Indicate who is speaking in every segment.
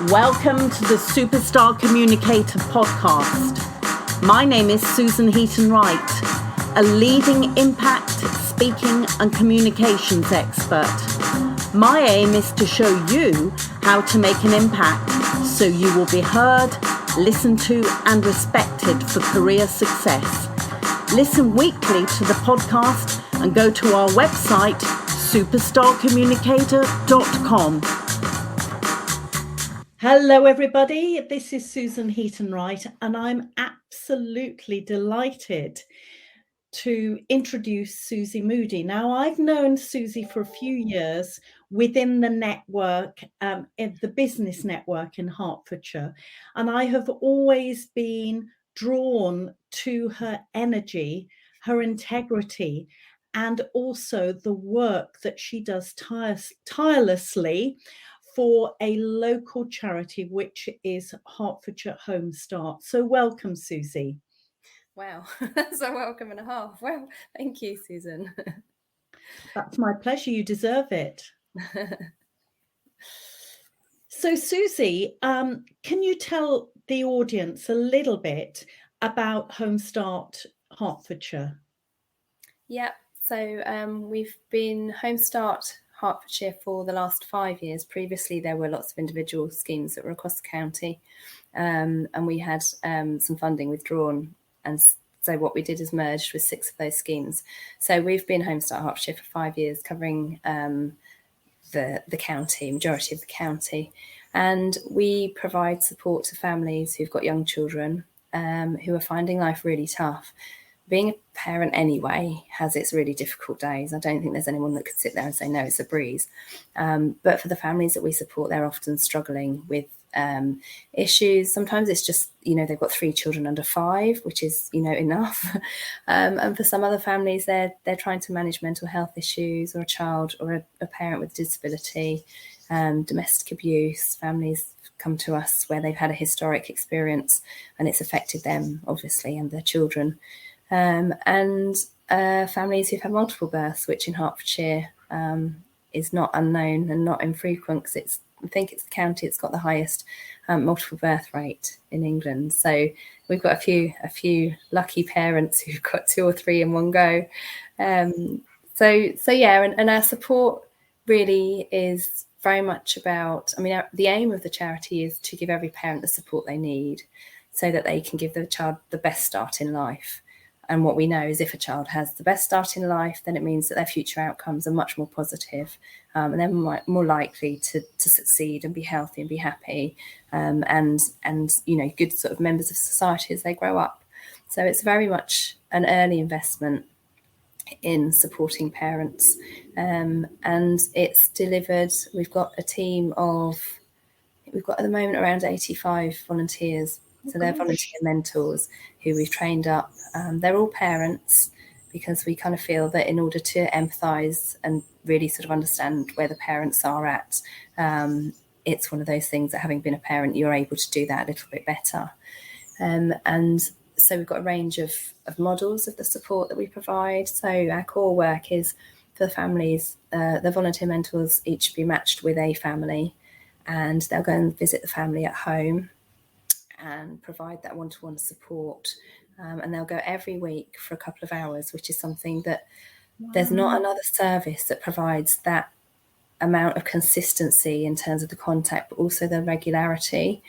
Speaker 1: Welcome to the Superstar Communicator podcast. My name is Susan Heaton-Wright, a leading impact, speaking and communications expert. My aim is to show you how to make an impact so you will be heard, listened to and respected for career success. Listen weekly to the podcast and go to our website, superstarcommunicator.com. Hello everybody, this is Susan Heaton-Wright and I'm absolutely delighted to introduce Suzy Moody. Now, I've known Suzy for a few years within the network, the business network in Hertfordshire, and I have always been drawn to her energy, her integrity, and also the work that she does tirelessly for a local charity, which is Hertfordshire Home-Start. So welcome, Suzy.
Speaker 2: Wow, that's a welcome and a half. Well, thank you, Susan.
Speaker 1: That's my pleasure. You deserve it. So, Suzy, can you tell the audience a little bit about Home-Start Hertfordshire?
Speaker 2: Yeah, so we've been Home-Start Hertfordshire for the last 5 years. Previously, there were lots of individual schemes that were across the county, and we had some funding withdrawn. And so what we did is merged with 6 of those schemes. So we've been Home-Start Hertfordshire for 5 years, covering the county, majority of the county. And we provide support to families who've got young children who are finding life really tough. Being a parent anyway has its really difficult days. I don't think there's anyone that could sit there and say, no, it's a breeze. But for the families that we support, they're often struggling with issues. Sometimes it's just, they've got 3 children under 5, which is, enough. And for some other families, they're trying to manage mental health issues, or a child or a parent with disability, domestic abuse. Families come to us where they've had a historic experience and it's affected them, obviously, and their children. And families who've had multiple births, which in Hertfordshire is not unknown and not infrequent, because I think it's the county that's got the highest multiple birth rate in England. So we've got a few lucky parents who've got 2 or 3 in one go. So yeah, and our support really is very much about, the aim of the charity is to give every parent the support they need so that they can give the child the best start in life. And what we know is if a child has the best start in life, then it means that their future outcomes are much more positive, and they're more likely to succeed and be healthy and be happy, and good sort of members of society as they grow up. So it's very much an early investment in supporting parents, and it's delivered. We've got a team of, we've got at the moment around 85 volunteers. So they're volunteer mentors who we've trained up. They're all parents, because we kind of feel that in order to empathise and really sort of understand where the parents are at, it's one of those things that having been a parent, you're able to do that a little bit better. And so we've got a range of models of the support that we provide. So our core work is for the families, the volunteer mentors each be matched with a family, and they'll go and visit the family at home and provide that one-to-one support. And they'll go every week for a couple of hours, which is something that there's not another service that provides that amount of consistency in terms of the contact, but also the regularity.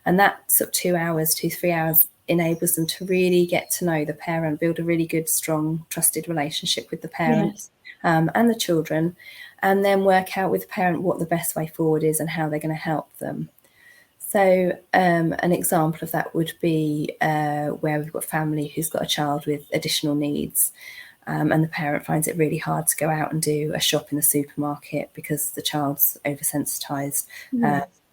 Speaker 2: And that sort of 2 hours, 2-3 hours enables them to really get to know the parent, build a really good, strong, trusted relationship with the parents, and the children, and then work out with the parent what the best way forward is and how they're going to help them. So an example of that would be where we've got a family who's got a child with additional needs, and the parent finds it really hard to go out and do a shop in the supermarket because the child's oversensitised,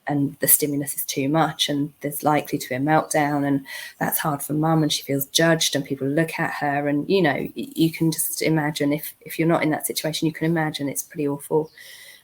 Speaker 2: and the stimulus is too much, and there's likely to be a meltdown, and that's hard for mum, and she feels judged, and people look at her, and you can just imagine, if you're not in that situation, you can imagine it's pretty awful.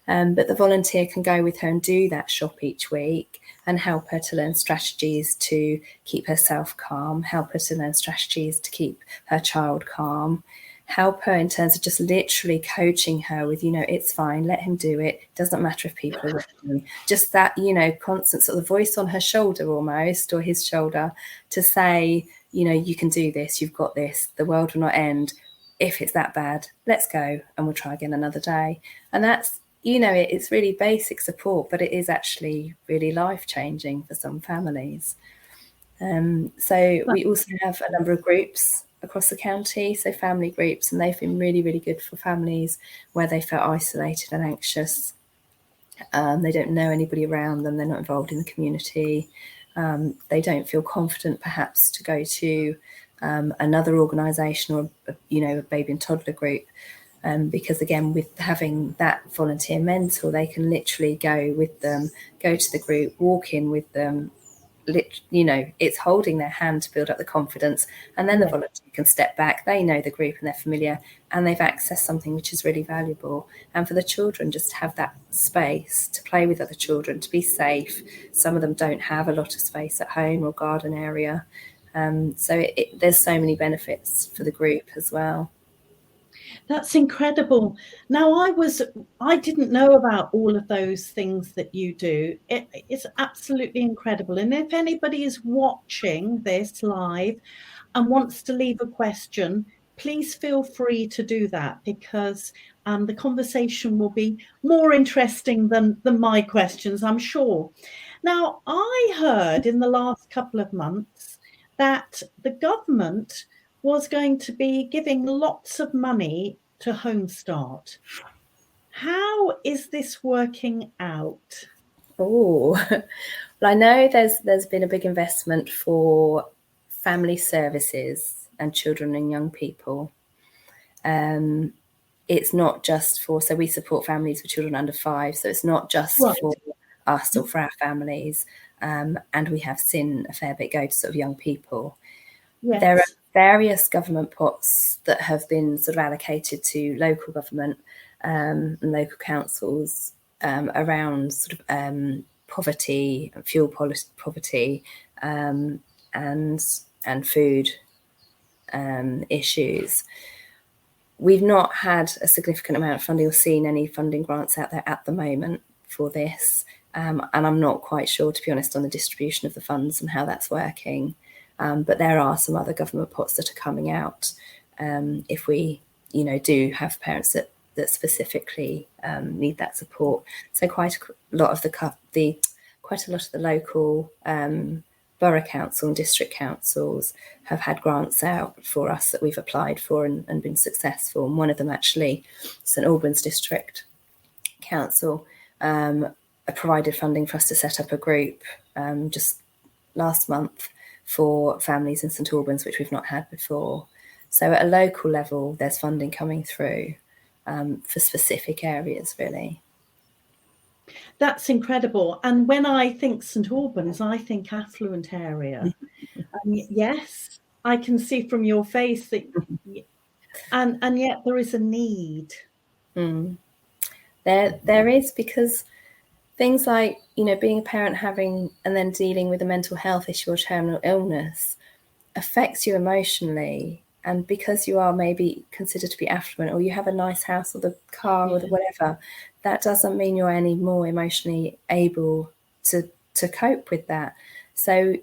Speaker 2: But the volunteer can go with her and do that shop each week and help her to learn strategies to keep herself calm, help her to learn strategies to keep her child calm, help her in terms of just literally coaching her with, it's fine, let him do it. Doesn't matter if people are watching. Just that, constant sort of voice on her shoulder almost, or his shoulder, to say, you can do this, you've got this, the world will not end. If it's that bad, let's go and we'll try again another day. And that's, it's really basic support, but it is actually really life-changing for some families. So we also have a number of groups across the county, so family groups, and they've been really, really good for families where they felt isolated and anxious. They don't know anybody around them, they're not involved in the community. They don't feel confident perhaps to go to another organisation or, a baby and toddler group. Because again, with having that volunteer mentor, they can literally go with them, go to the group, walk in with them. It's holding their hand to build up the confidence, and then the volunteer can step back. They know the group and they're familiar, and they've accessed something which is really valuable. And for the children, just to have that space to play with other children, to be safe. Some of them don't have a lot of space at home or garden area, so there's so many benefits for the group as well.
Speaker 1: That's incredible. Now, I didn't know about all of those things that you do. It's absolutely incredible. And if anybody is watching this live and wants to leave a question, please feel free to do that, because the conversation will be more interesting than my questions, I'm sure. Now, I heard in the last couple of months that the government was going to be giving lots of money to Home-Start. How is this working out?
Speaker 2: Oh, well, I know there's been a big investment for family services and children and young people. It's not just so we support families with children under 5, so it's not just for us or for our families. And we have seen a fair bit go to sort of young people. Yes. There are various government pots that have been sort of allocated to local government and local councils around sort of poverty, fuel poverty, and food issues. We've not had a significant amount of funding or seen any funding grants out there at the moment for this, and I'm not quite sure, to be honest, on the distribution of the funds and how that's working. But there are some other government pots that are coming out if we, do have parents that specifically need that support. So quite a lot of the local borough council and district councils have had grants out for us that we've applied for and been successful. And one of them, actually, St Albans District Council, provided funding for us to set up a group just last month for families in St Albans, which we've not had before. So at a local level, there's funding coming through for specific areas, really.
Speaker 1: That's incredible. And when I think St Albans, I think affluent area. Yes, I can see from your face that, and yet there is a need.
Speaker 2: There is, because things like, being a parent having and then dealing with a mental health issue or terminal illness affects you emotionally. And because you are maybe considered to be affluent, or you have a nice house or the car or the whatever, that doesn't mean you're any more emotionally able to cope with that. So,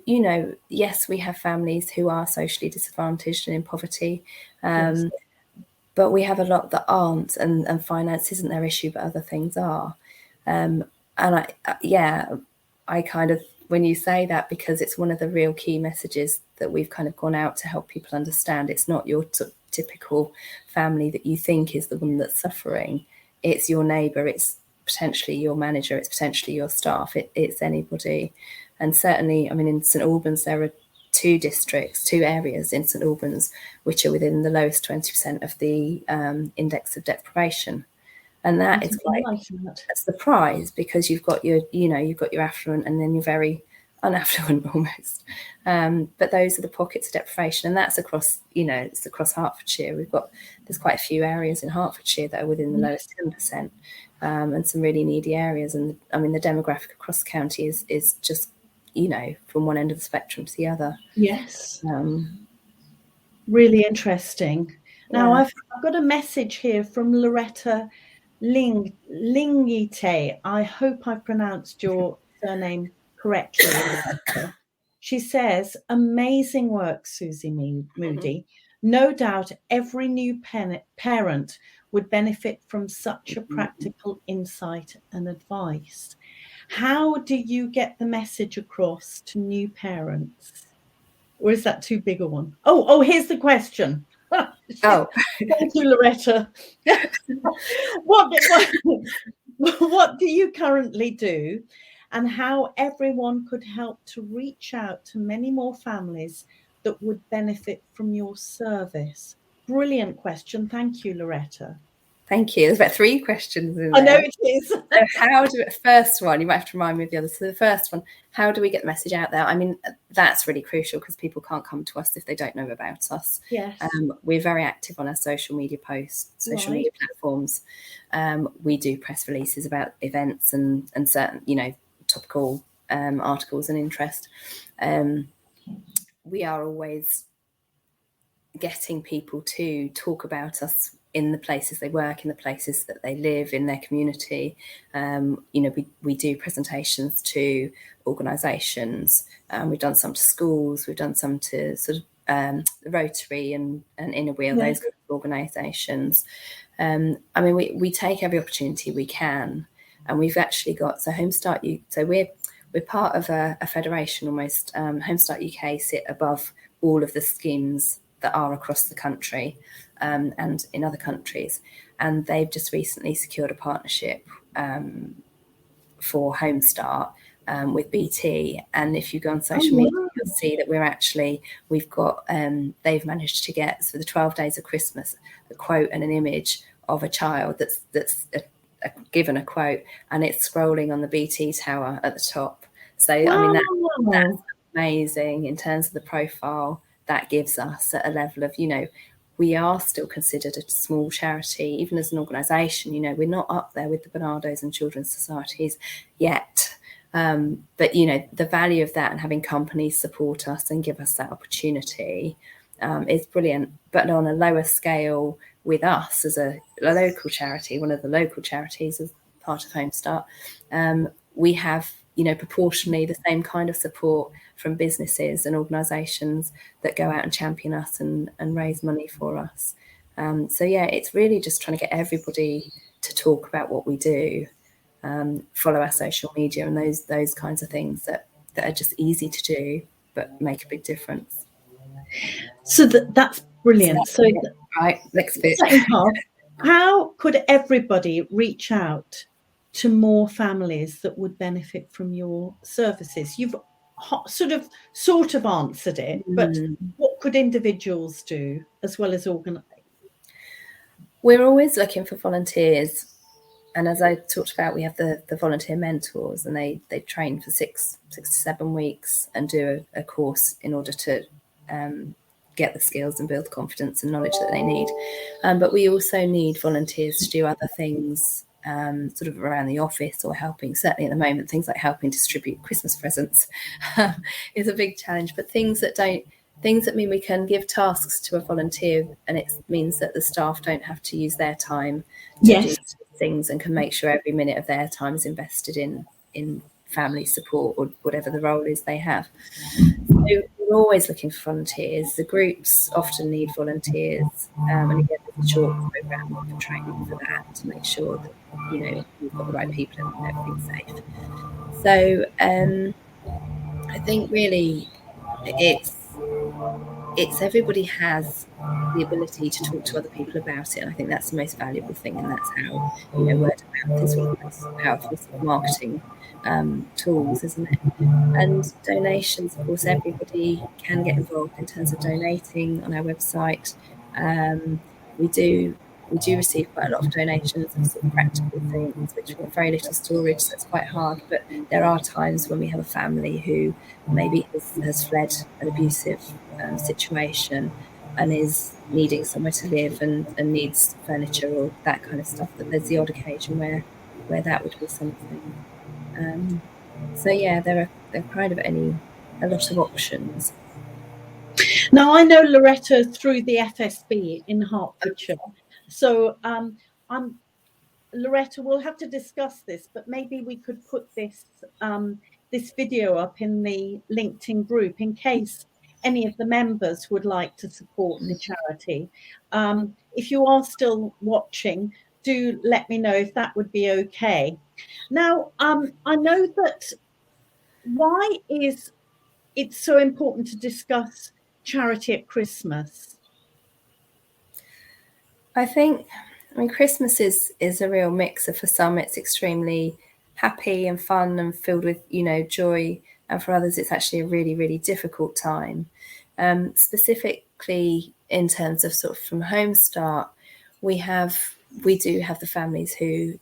Speaker 2: yes, we have families who are socially disadvantaged and in poverty, but we have a lot that aren't, and finance isn't their issue, but other things are. And I kind of, when you say that, because it's one of the real key messages that we've kind of gone out to help people understand. It's not your typical family that you think is the one that's suffering. It's your neighbour, it's potentially your manager, it's potentially your staff, it's anybody. And certainly, I mean, in St Albans, there are 2 areas in St Albans which are within the lowest 20% of the index of deprivation. And that is quite a surprise, because you've got your affluent and then you're very unaffluent almost. But those are the pockets of deprivation, and that's across, it's across Hertfordshire. There's quite a few areas in Hertfordshire that are within the lowest 10%, and some really needy areas. And I mean, the demographic across the county is just, from one end of the spectrum to the other.
Speaker 1: Yes. Really interesting. Now, I've got a message here from Loretta Lingite. I hope I pronounced your surname correctly, Loretta. She says, amazing work, Suzy Moody. No doubt every new parent would benefit from such a practical insight and advice. How do you get the message across to new parents? Or is that too big a one? Oh, here's the question.
Speaker 2: Oh,
Speaker 1: thank you, Loretta. what do you currently do, and how everyone could help to reach out to many more families that would benefit from your service? Brilliant question. Thank you, Loretta.
Speaker 2: Thank you. There's about 3 questions in there.
Speaker 1: I know it is.
Speaker 2: So first one, you might have to remind me of the others. So the first one, how do we get the message out there? I mean, that's really crucial because people can't come to us if they don't know about us.
Speaker 1: Yes.
Speaker 2: We're very active on our social media posts, social media platforms. We do press releases about events and certain, topical articles and interest. We are always getting people to talk about us in the places they work, in the places that they live, in their community. We do presentations to organisations. We've done some to schools. We've done some to sort of the Rotary and Inner Wheel, those kind of organisations. We take every opportunity we can, and we've actually got Home-Start. So we're part of a federation almost. Home-Start UK sit above all of the schemes that are across the country and in other countries. And they've just recently secured a partnership for Home-Start with BT. And if you go on social media, you'll see that we've got, they've managed to get, for the 12 days of Christmas, a quote and an image of a child that's given a quote, and it's scrolling on the BT tower at the top. So, that's amazing in terms of the profile that gives us at a level of, we are still considered a small charity, even as an organisation. We're not up there with the Barnardos and Children's Societies yet. But, the value of that and having companies support us and give us that opportunity is brilliant. But on a lower scale with us as a local charity, one of the local charities as part of Home-Start, we have, proportionally the same kind of support from businesses and organisations that go out and champion us and raise money for us. It's really just trying to get everybody to talk about what we do, follow our social media and those kinds of things that are just easy to do but make a big difference.
Speaker 1: So that's brilliant. So
Speaker 2: right, next bit.
Speaker 1: How could everybody reach out to more families that would benefit from your services? You've sort of answered it, but what could individuals do as well as organise?
Speaker 2: We're always looking for volunteers. And as I talked about, we have the volunteer mentors, and they train for 6 to 7 weeks and do a course in order to get the skills and build confidence and knowledge that they need. But we also need volunteers to do other things sort of around the office or helping. Certainly at the moment, things like helping distribute Christmas presents is a big challenge. But things that mean we can give tasks to a volunteer, and it means that the staff don't have to use their time to do things and can make sure every minute of their time is invested in family support or whatever the role is they have. So we're always looking for volunteers. The groups often need volunteers, and again, there's a short program of training for that to make sure that we've got the right people and everything's safe. So I think really it's everybody has the ability to talk to other people about it, and I think that's the most valuable thing, and that's how word of mouth is one of the most powerful sort of marketing tools, isn't it? And donations, of course, everybody can get involved in terms of donating on our website. We do receive quite a lot of donations of sort of practical things, which we have very little storage, so it's quite hard. But there are times when we have a family who maybe has fled an abusive situation and is needing somewhere to live and needs furniture or that kind of stuff. That there's the odd occasion where that would be something. There are kind of a lot of options.
Speaker 1: Now, I know Loretta through the FSB in Hertfordshire. So Loretta, we'll have to discuss this, but maybe we could put this this video up in the LinkedIn group in case any of the members would like to support the charity. If you are still watching, do let me know if that would be okay. Now, I know that why is it so important to discuss charity at Christmas?
Speaker 2: I mean, Christmas is a real mixer. For some, it's extremely happy and fun and filled with, joy. And for others, it's actually a really, really difficult time. Specifically in terms of sort of from Homestart, we do have the families who,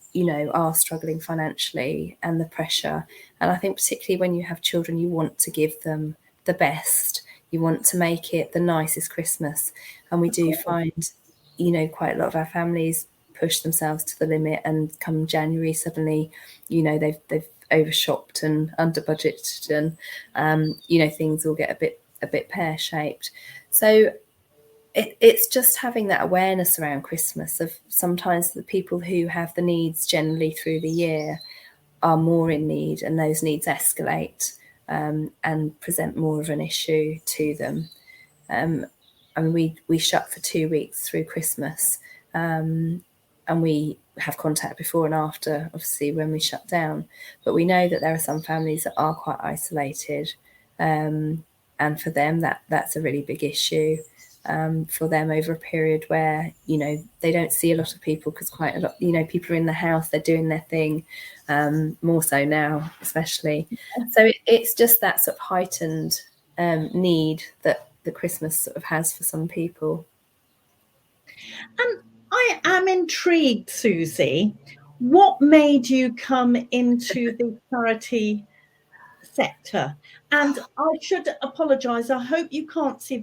Speaker 2: are struggling financially and the pressure. And I think particularly when you have children, you want to give them the best. You want to make it the nicest Christmas. And we do find, quite a lot of our families push themselves to the limit, and come January, suddenly, they've overshopped and under budgeted, and things will get a bit pear-shaped. So it's just having that awareness around Christmas of sometimes the people who have the needs generally through the year are more in need, and those needs escalate and present more of an issue to them. I mean, we shut for 2 weeks through Christmas, and we have contact before and after, obviously, when we shut down. But we know that there are some families that are quite isolated, and for them, that's a really big issue. For them over a period where, they don't see a lot of people, because quite a lot, people are in the house, they're doing their thing, more so now, especially. So it's just that sort of heightened need that the Christmas sort of has for some people.
Speaker 1: And I am intrigued, Suzy, what made you come into the charity sector? And I should apologise, I hope you can't see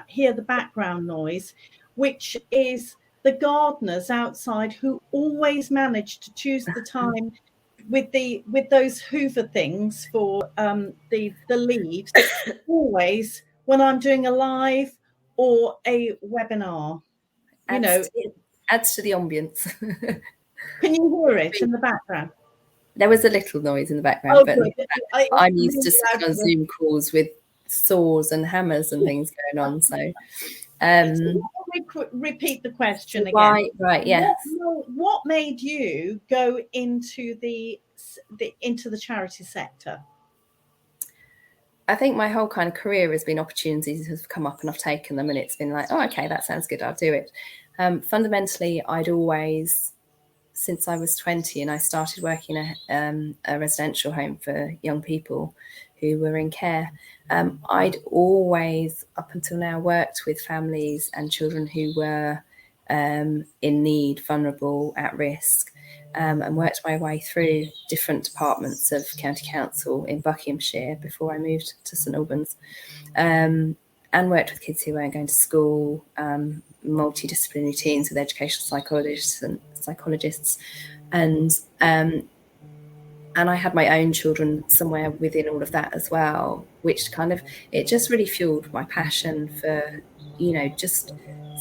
Speaker 1: hear the background noise, which is the gardeners outside who always manage to choose the time with those Hoover things for the leaves, always when I'm doing a live or a webinar.
Speaker 2: Adds to the ambience.
Speaker 1: Can you hear it in the background?
Speaker 2: There was a little noise in the background, but I'm used to sitting on Zoom calls with saws and hammers and things going on. So,
Speaker 1: repeat the question again.
Speaker 2: Right, yes.
Speaker 1: What made you go into the charity sector?
Speaker 2: I think my whole kind of career has been opportunities have come up and I've taken them, and it's been like, oh, okay, that sounds good, I'll do it. Fundamentally, I'd always, since I was 20 and I started working at a residential home for young people who were in care, I'd always, up until now, worked with families and children who were in need, vulnerable, at risk, and worked my way through different departments of County Council in Buckinghamshire before I moved to St Albans, and worked with kids who weren't going to school, multidisciplinary teams with educational psychologists, and I had my own children somewhere within all of that as well, which kind of, it just really fueled my passion for, just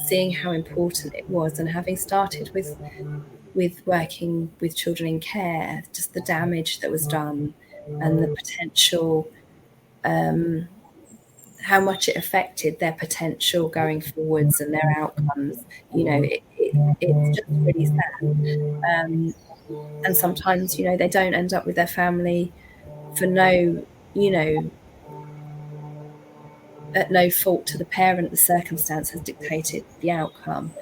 Speaker 2: seeing how important it was, and having started with working with children in care, just the damage that was done and the potential, how much it affected their potential going forwards and their outcomes. It's just really sad. And sometimes, they don't end up with their family for at no fault to the parent. The circumstance has dictated the outcome.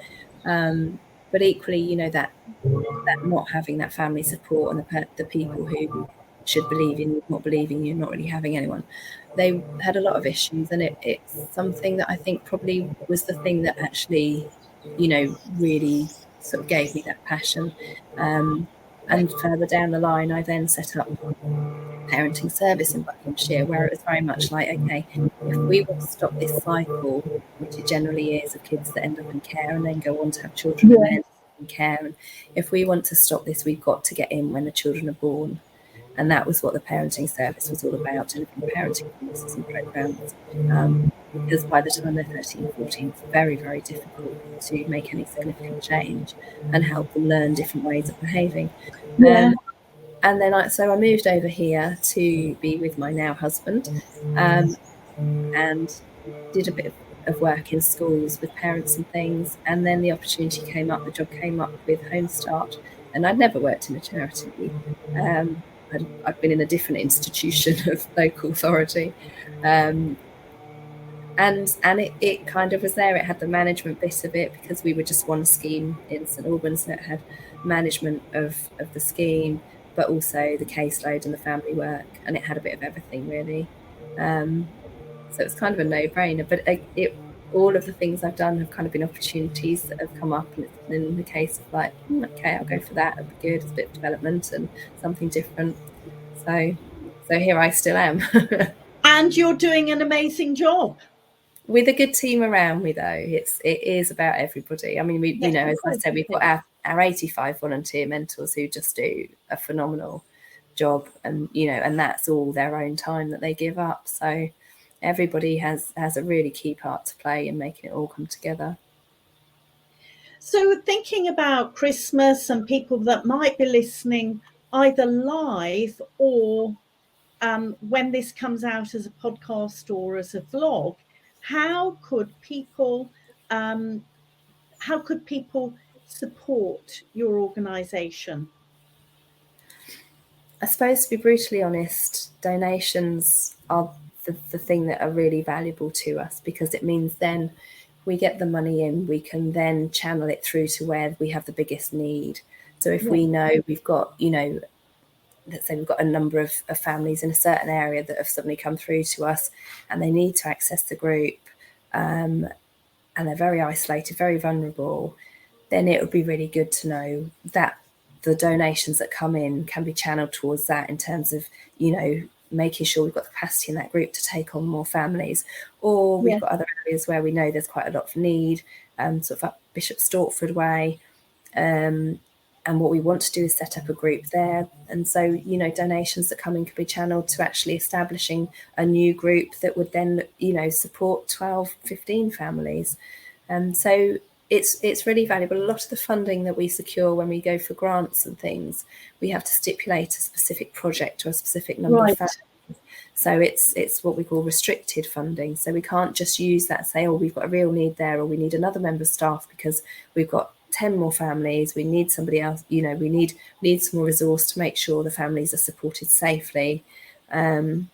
Speaker 2: But equally, that not having that family support, and the people who should believe in you, not believing you, not really having anyone, they had a lot of issues. And it's something that I think probably was the thing that actually, really sort of gave me that passion. And further down the line, I then set up parenting service in Buckinghamshire, where it was very much like, okay, if we want to stop this cycle, which it generally is, of kids that end up in care and then go on to have children and then end up in care, and if we want to stop this, we've got to get in when the children are born. And that was what the parenting service was all about, delivering parenting courses and programs because by the time they're 13, 14, it's very, very difficult to make any significant change and help them learn different ways of behaving.
Speaker 1: Yeah.
Speaker 2: And then I moved over here to be with my now husband, and did a bit of work in schools with parents and things. And then the opportunity came up, the job came up with Home-Start, and I'd never worked in a charity. I'd been in a different institution of local authority. And it kind of was there. It had the management bit of it because we were just one scheme in St Albans, so it had management of the scheme, but also the caseload and the family work, and it had a bit of everything really. So it's kind of a no-brainer. But all of the things I've done have kind of been opportunities that have come up, and it's been the case of like, okay, I'll go for that. It'll be good. It's a bit of development and something different. So here I still am.
Speaker 1: And you're doing an amazing job.
Speaker 2: With a good team around me, though, it is about everybody. I mean, we,
Speaker 1: Yes,
Speaker 2: as I said, we've got our 85 volunteer mentors who just do a phenomenal job, and and that's all their own time that they give up. So everybody has a really key part to play in making it all come together.
Speaker 1: So thinking about Christmas and people that might be listening either live or when this comes out as a podcast or as a vlog, how could people support your organisation?
Speaker 2: I suppose, to be brutally honest, donations are the thing that are really valuable to us, because it means then we get the money in, we can then channel it through to where we have the biggest need. So if we know we've got, let's say we've got a number of families in a certain area that have suddenly come through to us and they need to access the group, and they're very isolated, very vulnerable, then it would be really good to know that the donations that come in can be channeled towards that, in terms of, making sure we've got the capacity in that group to take on more families. Or we've got other areas where we know there's quite a lot of need, sort of up Bishop Stortford way. And what we want to do is set up a group there. And so, donations that come in could be channeled to actually establishing a new group that would then, support 12, 15 families. And so it's really valuable. A lot of the funding that we secure when we go for grants and things, we have to stipulate a specific project or a specific number of families. So it's what we call restricted funding. So we can't just use that, say, oh, we've got a real need there, or we need another member of staff because we've got 10 more families, we need somebody else, we need some more resource to make sure the families are supported safely. And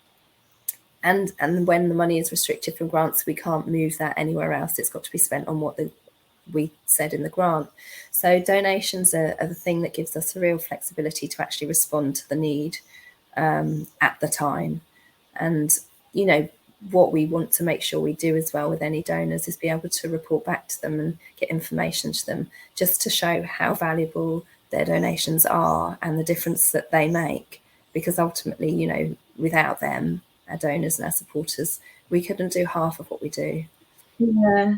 Speaker 2: when the money is restricted from grants, we can't move that anywhere else. It's got to be spent on what we said in the grant. So donations are the thing that gives us a real flexibility to actually respond to the need at the time. And, what we want to make sure we do as well with any donors is be able to report back to them and get information to them, just to show how valuable their donations are and the difference that they make. Because ultimately, without them, our donors and our supporters, we couldn't do half of what we do.
Speaker 1: Yeah.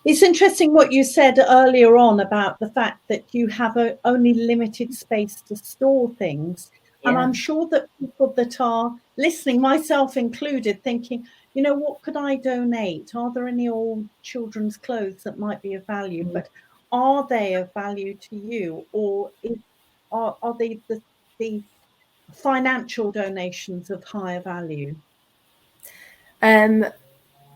Speaker 1: It's interesting what you said earlier on about the fact that you have only limited space to store things. Yeah. And I'm sure that people that are listening, myself included, thinking, what could I donate? Are there any old children's clothes that might be of value? But are they of value to you? Or are they the financial donations of higher value?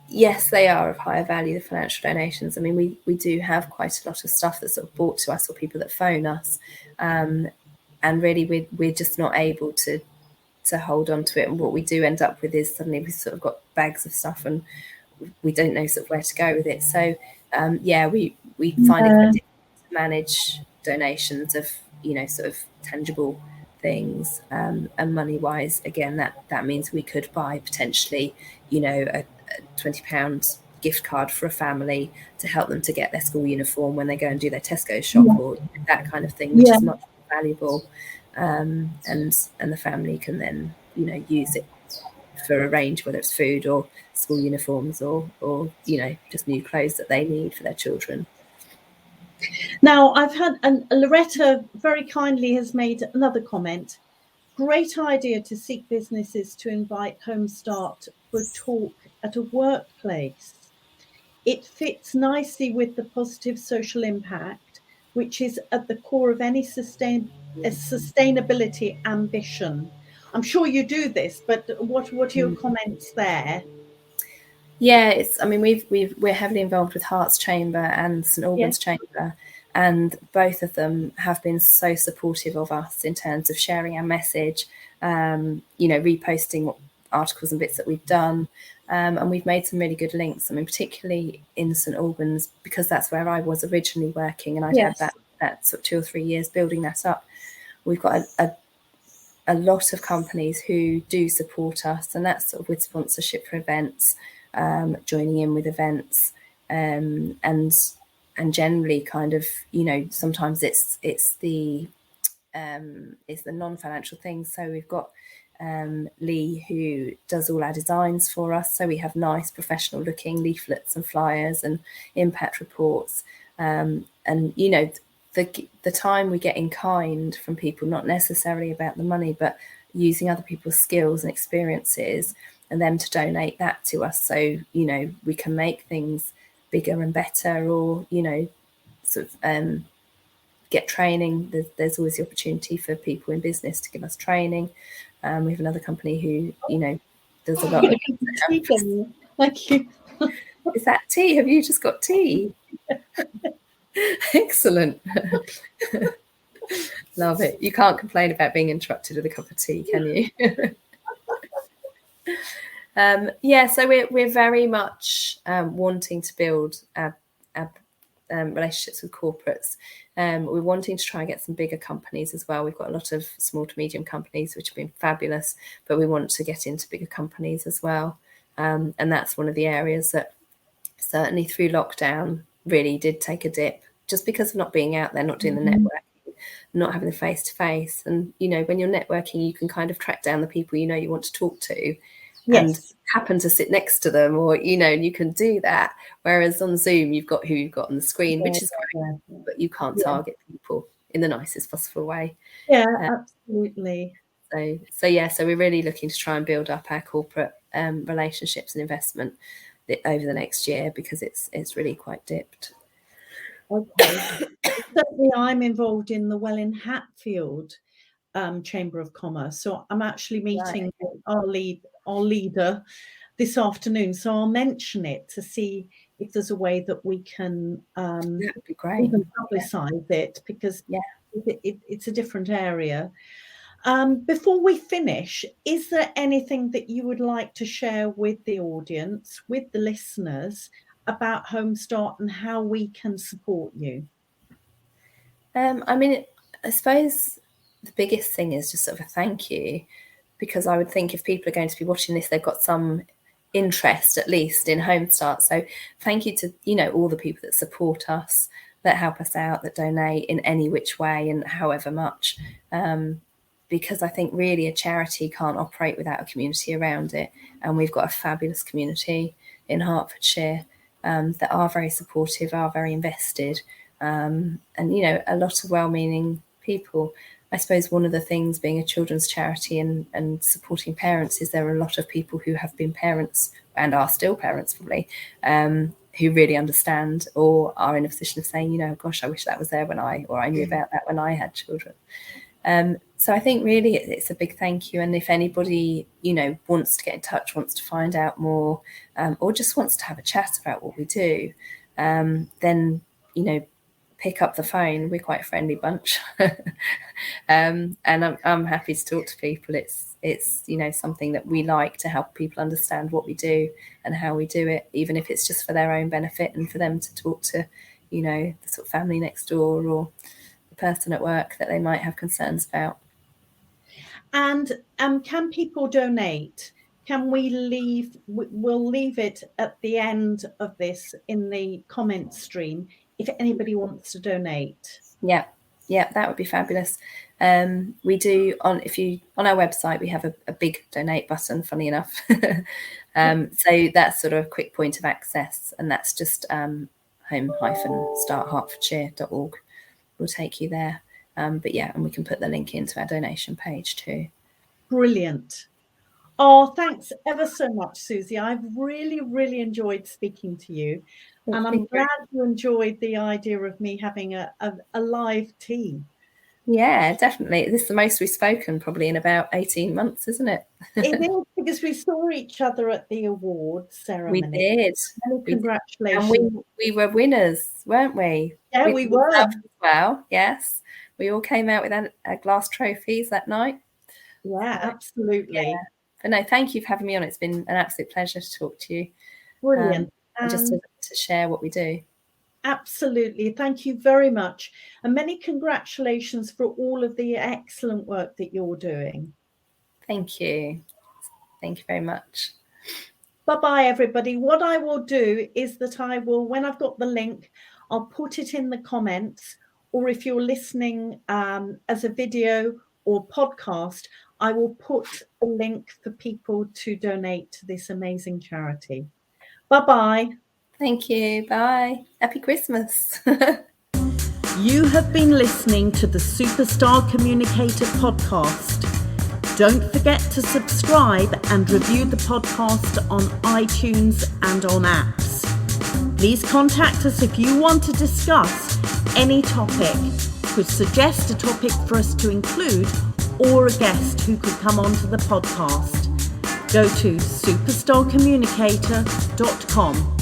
Speaker 2: Yes, they are of higher value, the financial donations. I mean, we do have quite a lot of stuff that's sort of brought to us, or people that phone us. And really, we're just not able to hold on to it. And what we do end up with is suddenly we've sort of got bags of stuff and we don't know sort of where to go with it. So, we find it quite difficult to manage donations of, sort of tangible things. And money-wise, again, that means we could buy potentially, a £20 gift card for a family to help them to get their school uniform when they go and do their Tesco shop, or that kind of thing, which is much more valuable. And the family can then, use it for a range, whether it's food or school uniforms or just new clothes that they need for their children.
Speaker 1: Now, I've had, and Loretta very kindly has made another comment. Great idea to seek businesses to invite Home-Start for a talk at a workplace. It fits nicely with the positive social impact, which is at the core of any sustainability ambition. I'm sure you do this, but what are your comments there?
Speaker 2: Yeah, we're heavily involved with Herts Chamber and St Albans Chamber, and both of them have been so supportive of us in terms of sharing our message, reposting articles and bits that we've done, and we've made some really good links. I mean, particularly in St Albans, because that's where I was originally working, and I'd had that sort of 2 or 3 years building that up. We've got a lot of companies who do support us, and that's sort of with sponsorship for events, joining in with events, and generally kind of, sometimes it's the non-financial things. So we've got Lee, who does all our designs for us, so we have nice professional looking leaflets and flyers and impact reports, and the time we get in kind from people, not necessarily about the money, but using other people's skills and experiences and them to donate that to us, so we can make things bigger and better, or sort of get training. There's always the opportunity for people in business to give us training. We have another company who does a lot of
Speaker 1: Thank you.
Speaker 2: Is that tea? Have you just got tea? Excellent. Love it. You can't complain about being interrupted with a cup of tea, can you? So we're very much wanting to build our relationships with corporates. We're wanting to try and get some bigger companies as well. We've got a lot of small to medium companies which have been fabulous, but we want to get into bigger companies as well. And that's one of the areas that certainly through lockdown really did take a dip, just because of not being out there, not doing the networking, not having the face-to-face. And, when you're networking, you can kind of track down the people you want to talk to. And happen to sit next to them, or and you can do that. Whereas on Zoom, you've got who you've got on the screen, which is great, but you can't target people in the nicest possible way.
Speaker 1: Absolutely.
Speaker 2: So we're really looking to try and build up our corporate relationships and investment over the next year, because it's really quite dipped.
Speaker 1: Okay. Certainly, I'm involved in the Welwyn Hatfield Chamber of Commerce, so I'm actually meeting our leader this afternoon, so I'll mention it to see if there's a way that we can
Speaker 2: that would be great.
Speaker 1: Even publicize it, because it's a different area. Before we finish, is there anything that you would like to share with the audience, with the listeners, about Home-Start and how we can support you?
Speaker 2: I suppose the biggest thing is just sort of a thank you, because I would think if people are going to be watching this, they've got some interest at least in Home-Start. So thank you to all the people that support us, that help us out, that donate in any which way and however much, because I think really a charity can't operate without a community around it, and we've got a fabulous community in Hertfordshire that are very supportive, are very invested, and a lot of well-meaning people. I suppose one of the things being a children's charity and supporting parents is there are a lot of people who have been parents and are still parents probably, who really understand or are in a position of saying, gosh, I wish that was there when I knew about that when I had children. So I think really it's a big thank you. And if anybody, wants to get in touch, wants to find out more, or just wants to have a chat about what we do, then, pick up the phone. We're quite a friendly bunch. And I'm happy to talk to people. It's something that we like to help people understand what we do and how we do it, even if it's just for their own benefit and for them to talk to, the sort of family next door or the person at work that they might have concerns about.
Speaker 1: And can people donate? Can we we'll leave it at the end of this in the comment stream if anybody wants to donate.
Speaker 2: Yeah, that would be fabulous. We do on our website, we have a big donate button, funny enough. So that's sort of a quick point of access, and that's just home-starthertfordshire.org will take you there. And we can put the link into our donation page too.
Speaker 1: Brilliant. Oh, thanks ever so much, Suzy. I've really, really enjoyed speaking to you.
Speaker 2: It's
Speaker 1: And I'm
Speaker 2: been great.
Speaker 1: glad you enjoyed the idea of me having a live tea.
Speaker 2: Yeah, definitely. This is the most we've spoken probably in about 18 months, isn't it?
Speaker 1: It is, because we saw each other at the awards
Speaker 2: We
Speaker 1: ceremony.
Speaker 2: did.
Speaker 1: Many
Speaker 2: We did. And
Speaker 1: congratulations.
Speaker 2: we were winners, weren't we?
Speaker 1: Yeah,
Speaker 2: With
Speaker 1: we
Speaker 2: yourself
Speaker 1: were.
Speaker 2: as well, yes. We all came out with glass trophies that night.
Speaker 1: Yeah,
Speaker 2: So,
Speaker 1: absolutely.
Speaker 2: but no, thank you for having me on. It's been an absolute pleasure to talk to you.
Speaker 1: Brilliant.
Speaker 2: And just to share what we do.
Speaker 1: Absolutely. Thank you very much. And many congratulations for all of the excellent work that you're doing.
Speaker 2: Thank you. Thank you very much.
Speaker 1: Bye-bye, everybody. What I will do is that I will, when I've got the link, I'll put it in the comments, or if you're listening as a video or podcast, I will put a link for people to donate to this amazing charity. Bye-bye.
Speaker 2: Thank you. Bye. Happy Christmas.
Speaker 1: You have been listening to the Superstar Communicator podcast. Don't forget to subscribe and review the podcast on iTunes and on apps. Please contact us if you want to discuss any topic, could suggest a topic for us to include, or a guest who could come onto the podcast. Go to superstarcommunicator.com.